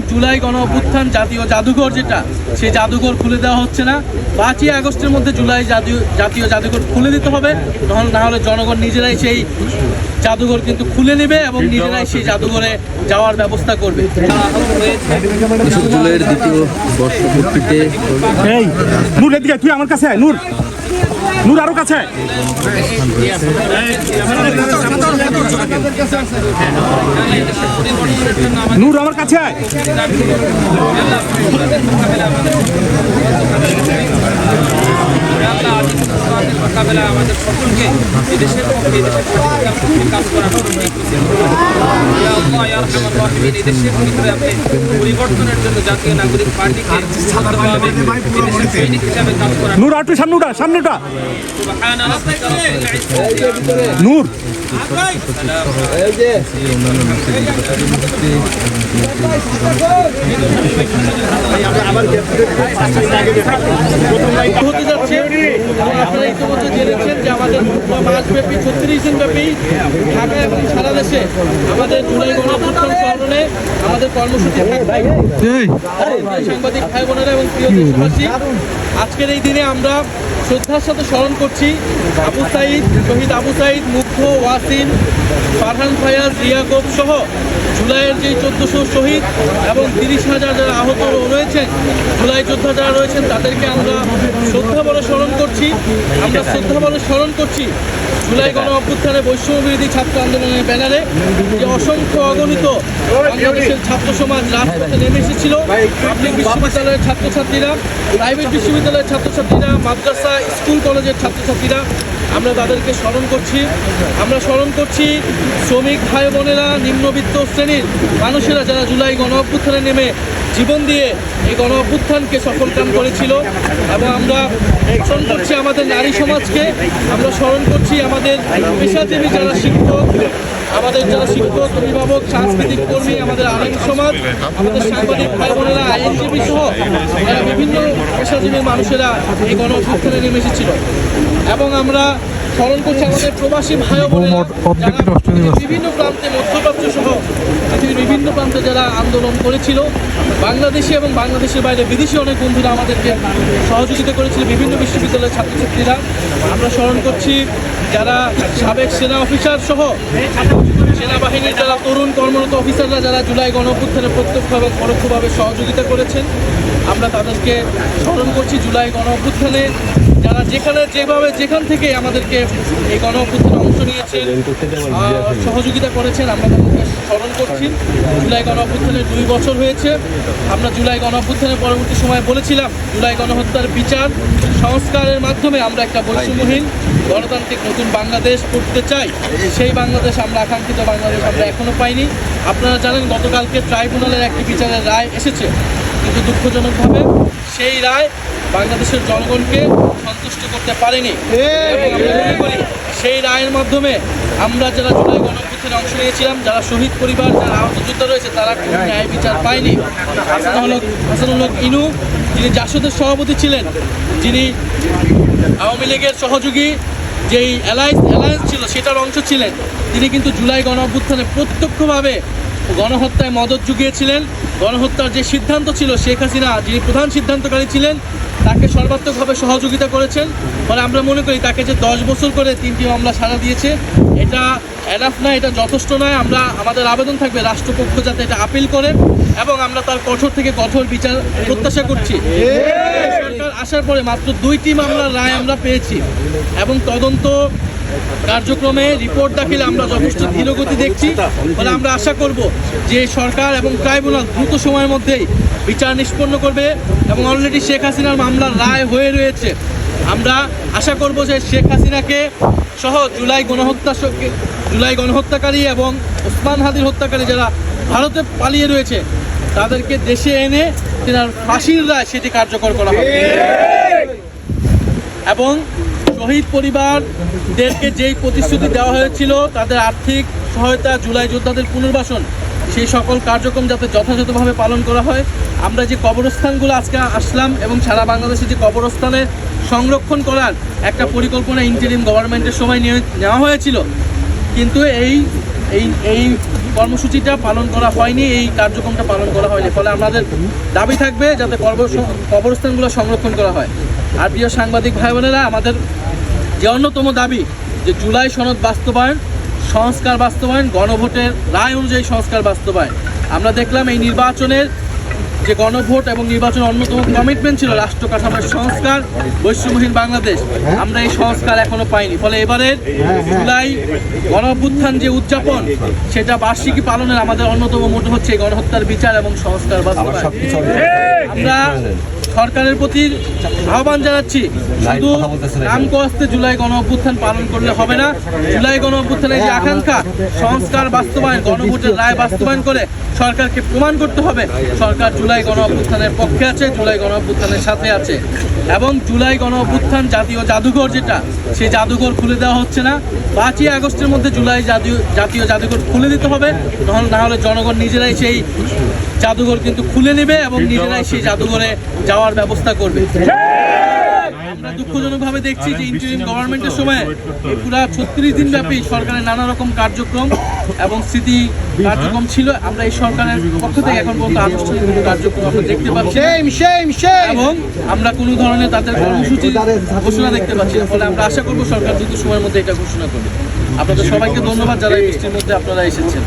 জুলাই গণ অভ্যুত্থান জাতীয় জাদুঘর যেটা, সেই জাদুঘর খুলে দেওয়া হচ্ছে না। 5ই আগস্টের মধ্যে জুলাই জাতীয় জাদুঘর খুলে দিতে হবে, না হলে জনগণ নিজেরাই সেই জাদুঘর কিন্তু খুলে নেবে এবং নিজেরাই সেই জাদুঘরে যাওয়ার ব্যবস্থা করবে। জুলাইয়ের দ্বিতীয় বর্ষপূর্তিতে এই নূর এদিকে, তুই আমার কাছে আয়, নূর নূর আরো কাছে আয়। নূর আমার কাছে আয়। মোকাবেলা আমাদের সকলকে এদেশের পক্ষে কাজ করার এদেশের ভিতরে আপনি পরিবর্তনের জন্য জাতীয় নাগরিক পার্টিকে সৈনিক হিসাবে কাজ করার। নূর আটু সামনেটা সামনেটা নূর হতে যাচ্ছে। আপনারা ইতিমধ্যে জেনেছেন যে আমাদের মাসব্যাপী 36 দিনব্যাপী ঢাকা এবং সারা দেশে আমাদের জুলাই গণ অভ্যুত্থান স্মরণে আমাদের কর্মসূচি থাকবে। সাংবাদিক ভাই বোনেরা এবং প্রিয় দেশবাসী, আজকের এই দিনে আমরা শ্রদ্ধার সাথে স্মরণ করছি আবু সাঈদ, শহীদ আবু সাঈদ, মুগ্ধ, ওয়াসিম, ফারহান ফায়াজ, রিয়াকব সহ জুলাইয়ের যে 1400 শহীদ এবং 30,000 যারা আহত রয়েছেন, জুলাই যোদ্ধা যারা রয়েছেন, তাদেরকে আমরা শ্রদ্ধা বলে স্মরণ করছি। আমরা শ্রদ্ধা বলে স্মরণ করছি জুলাই গণ অভ্যুত্থানে বৈষম্যবিরোধী ছাত্র আন্দোলনের ব্যানারে যে অসংখ্য অগণিত বাংলাদেশের ছাত্র সমাজ রাজপথে নেমে এসেছিল। পাবলিক বিশ্ববিদ্যালয়ের ছাত্রছাত্রীরা, প্রাইভেট বিশ্ববিদ্যালয়ের ছাত্রছাত্রীরা, মাদ্রাসা, স্কুল কলেজের ছাত্রছাত্রীরা, আমরা তাদেরকে স্মরণ করছি। আমরা স্মরণ করছি শ্রমিক ভাই বোনেরা, নিম্নবিত্ত শ্রেণীর মানুষেরা যারা জুলাই গণ অভ্যুত্থানে নেমে জীবন দিয়ে এই গণ অভ্যুত্থানকে সফলকাম করেছিল। এবং আমরা স্মরণ করছি আমাদের নারী সমাজকে, আমরা স্মরণ করছি আমাদের পেশাজীবী যারা শিক্ষক, আমাদের যারা শিক্ষক, অভিভাবক, সাংস্কৃতিক কর্মী, আমাদের আইন সমাজ, আমাদের সাংবাদিক ভাই বোনেরা, আইনজীবী সহ যারা বিভিন্ন পেশাজীবী মানুষেরা এই গণ অভ্যুত্থানে নেমে এসেছিল। এবং আমরা স্মরণ করছি আমাদের প্রবাসী ভাই বোনেরা বিভিন্ন প্রান্তে, মধ্যপ্রাচ্য সহ পৃথিবীর বিভিন্ন প্রান্তে যারা আন্দোলন করেছিল, বাংলাদেশে এবং বাংলাদেশের বাইরে বিদেশি অনেক বন্ধুরা আমাদেরকে সহযোগিতা করেছিল, বিভিন্ন বিশ্ববিদ্যালয়ের ছাত্রছাত্রীরা। আমরা স্মরণ করছি যারা সাবেক সেনা অফিসার সহ সেনাবাহিনীর যারা তরুণ কর্মরত অফিসাররা যারা জুলাই গণ অভ্যুত্থানে প্রত্যক্ষ এবং পরোক্ষভাবে সহযোগিতা করেছেন। আমরা তাদেরকে স্মরণ করছি জুলাই গণ অভ্যুত্থানে যারা যেখান থেকে আমাদেরকে এই গণ অভ্যুত্থানে অংশ নিয়েছেন, সহযোগিতা করেছেন, আমরা তাদেরকে স্মরণ করছি। জুলাই গণ অভ্যুত্থানের 2 বছর হয়েছে। আমরা জুলাই গণ অভ্যুত্থানের পরবর্তী সময়ে বলেছিলাম জুলাই গণহত্যার বিচার সংস্কারের মাধ্যমে আমরা একটা বৈষম্যহীন গণতান্ত্রিক নতুন বাংলাদেশ করতে চাই। সেই বাংলাদেশ আমরা আকাঙ্ক্ষিত বাংলাদেশ আমরা এখনো পাইনি। আপনারা জানেন গতকালকে ট্রাইব্যুনালের একটি বিচারের রায় এসেছে, কিন্তু দুঃখজনকভাবে সেই রায় বাংলাদেশের জনগণকে সন্তুষ্ট করতে পারেনি। এবং আমরা মনে করি সেই রায়ের মাধ্যমে আমরা যারা জুলাই গণ অভ্যুত্থানে অংশ নিয়েছিলাম, যারা শহীদ পরিবার, যারা আহত যোদ্ধা রয়েছে, তারা কোনো ন্যায় বিচার পায়নি। হাসানুল হক ইনু, যিনি জাসদের সভাপতি ছিলেন, যিনি আওয়ামী লীগের সহযোগী যেই অ্যালায়েন্স ছিল সেটার অংশ ছিলেন, তিনি কিন্তু জুলাই গণ অভ্যুত্থানে প্রত্যক্ষভাবে গণহত্যায় মদত জুগিয়েছিলেন। গণহত্যার যে সিদ্ধান্ত ছিল, শেখ হাসিনা যিনি প্রধান সিদ্ধান্তকারী ছিলেন, তাকে সর্বাত্মকভাবে সহযোগিতা করেছেন। ফলে আমরা মনে করি তাকে যে 10 বছর করে 3টি মামলা সাজা দিয়েছে, এটা এনাফ নয়, এটা যথেষ্ট নয়। আমাদের আবেদন থাকবে রাষ্ট্রপক্ষ যাতে এটা আপিল করে এবং আমরা তার কঠোর থেকে কঠোর বিচার প্রত্যাশা করছি। সরকার আসার পরে মাত্র 2টি মামলার রায় আমরা পেয়েছি এবং তদন্ত কার্যক্রমে রিপোর্ট দাখিলে আমরা যথেষ্ট ধীরগতি দেখছি। ফলে আমরা আশা করব যে সরকার এবং ট্রাইব্যুনাল দ্রুত সময়ের মধ্যেই বিচার নিষ্পন্ন করবে এবং অলরেডি শেখ হাসিনার মামলার রায় হয়ে রয়েছে। আমরা আশা করব যে শেখ হাসিনাকে সহ জুলাই গণহত্যাকারী এবং ওসমান হাদির হত্যাকারী যারা ভারতে পালিয়ে রয়েছে, তাদেরকে দেশে এনে তেনার ফাঁসির রায় সেটি কার্যকর করা হবে। এবং শহীদ পরিবারদেরকে যেই প্রতিশ্রুতি দেওয়া হয়েছিল, তাদের আর্থিক সহায়তা, জুলাই যোদ্ধাদের পুনর্বাসন, সেই সকল কার্যক্রম যাতে যথাযথভাবে পালন করা হয়। আমরা যে কবরস্থানগুলো আজকে আসলাম এবং সারা বাংলাদেশে যে কবরস্থানের সংরক্ষণ করার একটা পরিকল্পনা ইন্টারিম গভর্নমেন্টের সময় নেওয়া হয়েছিল, কিন্তু এই কর্মসূচিটা পালন করা হয়নি, এই কার্যক্রমটা পালন করা হয়নি। ফলে আমাদের দাবি থাকবে যাতে কবরস্থানগুলো সংরক্ষণ করা হয়। আর প্রিয় সাংবাদিক ভাই বোনেরা, আমাদের যে অন্যতম দাবি যে জুলাই সনদ বাস্তবায়ন, সংস্কার বাস্তবায়ন, গণভোটের রায় অনুযায়ী সংস্কার বাস্তবায়ন। আমরা দেখলাম এই নির্বাচনের যে গণভোট এবং নির্বাচনের অন্যতম কমিটমেন্ট ছিল রাষ্ট্র কাঠামোর সংস্কার, বৈষম্যহীন বাংলাদেশ, আমরা এই সংস্কার এখনো পাইনি। ফলে এবারের জুলাই গণঅভ্যুত্থান যে উদযাপন, সেটা বার্ষিকী পালনের আমাদের অন্যতম মোটো হচ্ছে এই গণহত্যার বিচার এবং সংস্কার বাস্তবায়ন। আমরা সরকারের প্রতি আহ্বান জানাচ্ছি, শুধু নামকস্তে জুলাই গণঅভ্যুত্থান পালন করলে হবে না। জুলাই গণঅভ্যুত্থানের যে আকাঙ্ক্ষা, সংস্কার বাস্তবায়ন, গণভোটের রায় বাস্তবায়ন করে সরকারকে প্রমাণ করতে হবে সরকার জুলাই গণঅভ্যুত্থানের পক্ষে আছে, জুলাই গণঅভ্যুত্থানের সাথে আছে। এবং জুলাই গণঅভ্যুত্থান জাতীয় জাদুঘর যেটা, সেই জাদুঘর খুলে দেওয়া হচ্ছে না। 5ই আগস্টের মধ্যে জুলাই জাতীয় জাদুঘর খুলে দিতে হবে, না হলে জনগণ নিজেরাই সেই জাদুঘর কিন্তু খুলে নেবে এবং নিজেরাই সেই জাদুঘরে যাওয়ার ব্যবস্থা করবে। আমরা দুঃখজনকভাবে দেখছি যে ইন্টারিম গভর্নমেন্টের সময় পুরা 36 দিন ব্যাপী সরকারের নানা রকম কার্যক্রম এবং স্মৃতি কার্যক্রম ছিল। আমরা এই সরকারের পক্ষ থেকে এখন পর্যন্ত আনুষ্ঠানিক কোনো কার্যক্রম আমরা দেখতে পাচ্ছি না এবং আমরা কোনো ধরনের তাদের কর্মসূচি ঘোষণা দেখতে পাচ্ছি না। ফলে আমরা আশা করবো সরকার দ্রুত সময়ের মধ্যে এটা ঘোষণা করবে। আপনাদের সবাইকে ধন্যবাদ যারা এই বৃষ্টির মধ্যে আপনারা এসেছেন।